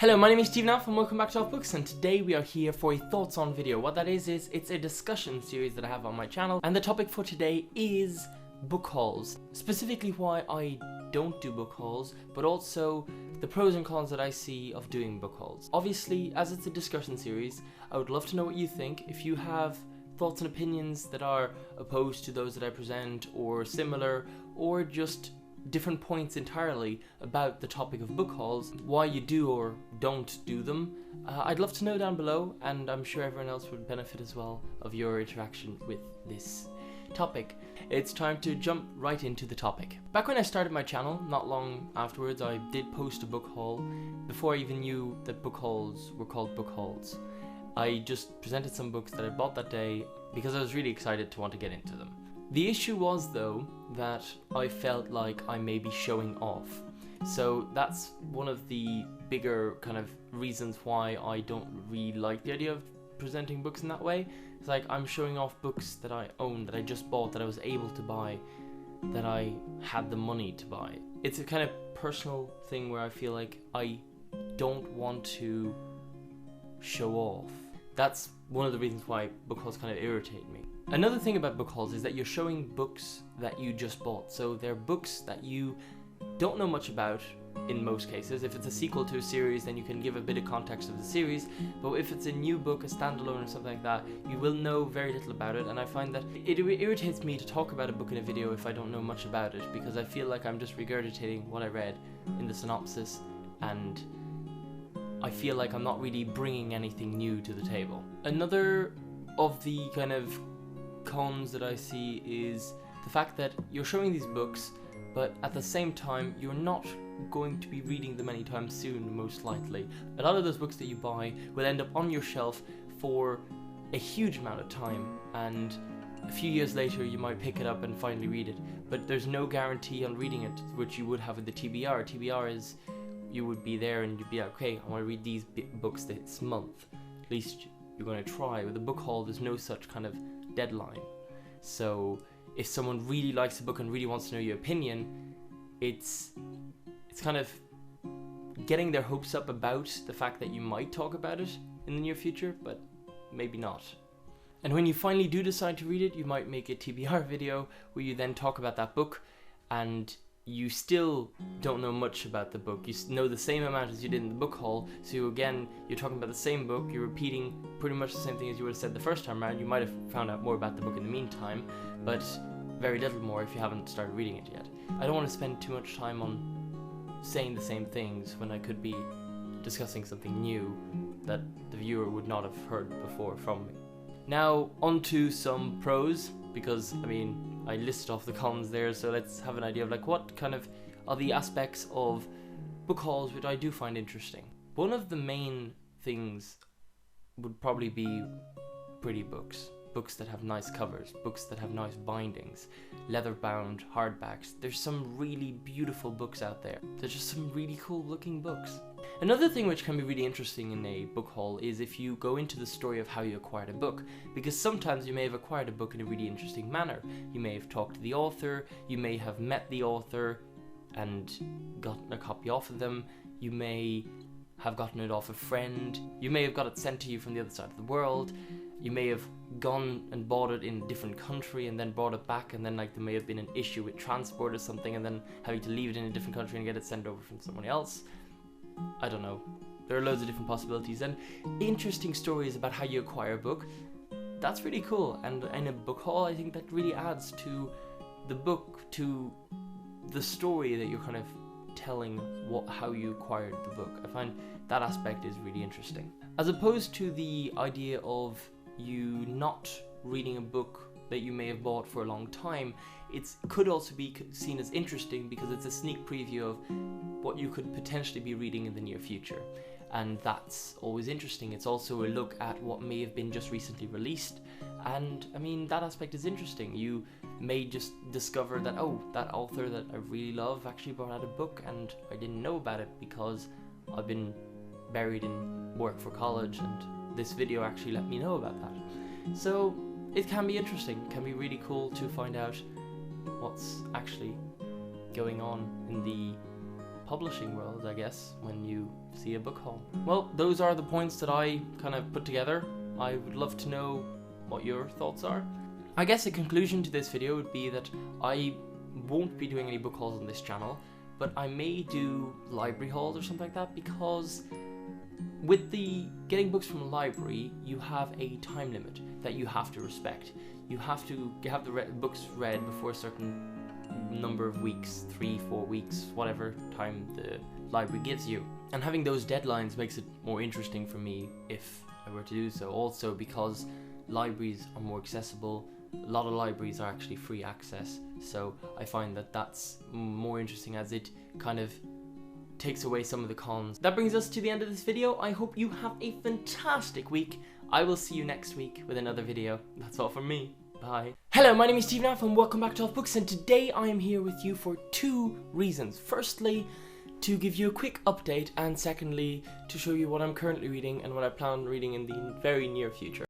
Hello, my name is Stephen and welcome back to AlffBooks, and today we are here for a thoughts on video. What that is it's a discussion series that I have on my channel, and the topic for today is book hauls. Specifically why I don't do book hauls, but also the pros and cons that I see of doing book hauls. Obviously, as it's a discussion series, I would love to know what you think. If you have thoughts and opinions that are opposed to those that I present, or similar, or just different points entirely about the topic of book hauls, why you do or don't do them, I'd love to know down below, and I'm sure everyone else would benefit as well of your interaction with this topic. It's time to jump right into the topic. Back when I started my channel, not long afterwards, I did post a book haul before I even knew that book hauls were called book hauls. I just presented some books that I bought that day because I was really excited to want to get into them. The issue was, though, that I felt like I may be showing off. So that's one of the bigger kind of reasons why I don't really like the idea of presenting books in that way. It's like I'm showing off books that I own, that I just bought, that I was able to buy, that I had the money to buy. It's a kind of personal thing where I feel like I don't want to show off. That's one of the reasons why book hauls kind of irritate me. Another thing about book hauls is that you're showing books that you just bought. So they're books that you don't know much about in most cases. If it's a sequel to a series, then you can give a bit of context of the series. But if it's a new book, a standalone or something like that, you will know very little about it. And I find that it irritates me to talk about a book in a video if I don't know much about it, because I feel like I'm just regurgitating what I read in the synopsis, and I feel like I'm not really bringing anything new to the table. Another of the kind of cons that I see is the fact that you're showing these books, but at the same time you're not going to be reading them anytime soon, most likely. A lot of those books that you buy will end up on your shelf for a huge amount of time, and a few years later you might pick it up and finally read it, but there's no guarantee on reading it, which you would have with the TBR. TBR is you would be there and you'd be like, okay, I want to read these books this month. At least you're going to try. With a book haul, there's no such kind of deadline. So if someone really likes a book and really wants to know your opinion, it's kind of getting their hopes up about the fact that you might talk about it in the near future, but maybe not. And when you finally do decide to read it, you might make a TBR video where you then talk about that book, and you still don't know much about the book. You know the same amount as you did in the book haul, so you're talking about the same book, you're repeating pretty much the same thing as you would have said the first time around. You might have found out more about the book in the meantime, but very little more if you haven't started reading it yet. I don't want to spend too much time on saying the same things when I could be discussing something new that the viewer would not have heard before from me. Now, on to some pros, because, I mean, I listed off the cons there, so let's have an idea of like what kind of are the aspects of book hauls which I do find interesting. One of the main things would probably be pretty books. Books that have nice covers, books that have nice bindings, leather-bound hardbacks. There's some really beautiful books out there. There's just some really cool looking books. Another thing which can be really interesting in a book haul is if you go into the story of how you acquired a book, because sometimes you may have acquired a book in a really interesting manner. You may have talked to the author, you may have met the author and gotten a copy off of them, you may have gotten it off a friend, you may have got it sent to you from the other side of the world, you may have gone and bought it in a different country and then brought it back, and then like there may have been an issue with transport or something, and then having to leave it in a different country and get it sent over from someone else. I don't know. There are loads of different possibilities and interesting stories about how you acquire a book. That's really cool, and in a book haul I think that really adds to the book, to the story that you're kind of telling how you acquired the book. I find that aspect is really interesting. As opposed to the idea of you not reading a book that you may have bought for a long time, it could also be seen as interesting because it's a sneak preview of what you could potentially be reading in the near future. And that's always interesting. It's also a look at what may have been just recently released, and I mean that aspect is interesting. You may just discover that, oh, that author that I really love actually brought out a book and I didn't know about it because I've been buried in work for college, and this video actually let me know about that. So it can be interesting, it can be really cool to find out what's actually going on in the publishing world, I guess, when you see a book haul. Well, those are the points that I kind of put together. I would love to know what your thoughts are. I guess a conclusion to this video would be that I won't be doing any book hauls on this channel, but I may do library hauls or something like that, because with the getting books from a library, you have a time limit that you have to respect. You have to have the books read before a certain number of weeks, 3-4 weeks, whatever time the library gives you. And having those deadlines makes it more interesting for me if I were to do so. Also because libraries are more accessible. A lot of libraries are actually free access, so I find that that's more interesting, as it kind of takes away some of the cons. That brings us to the end of this video. I hope you have a fantastic week. I will see you next week with another video. That's all from me. Bye. Hello, my name is Steve and welcome back to AlffBooks, and today I am here with you for 2 reasons. Firstly, to give you a quick update, and secondly, to show you what I'm currently reading and what I plan on reading in the very near future.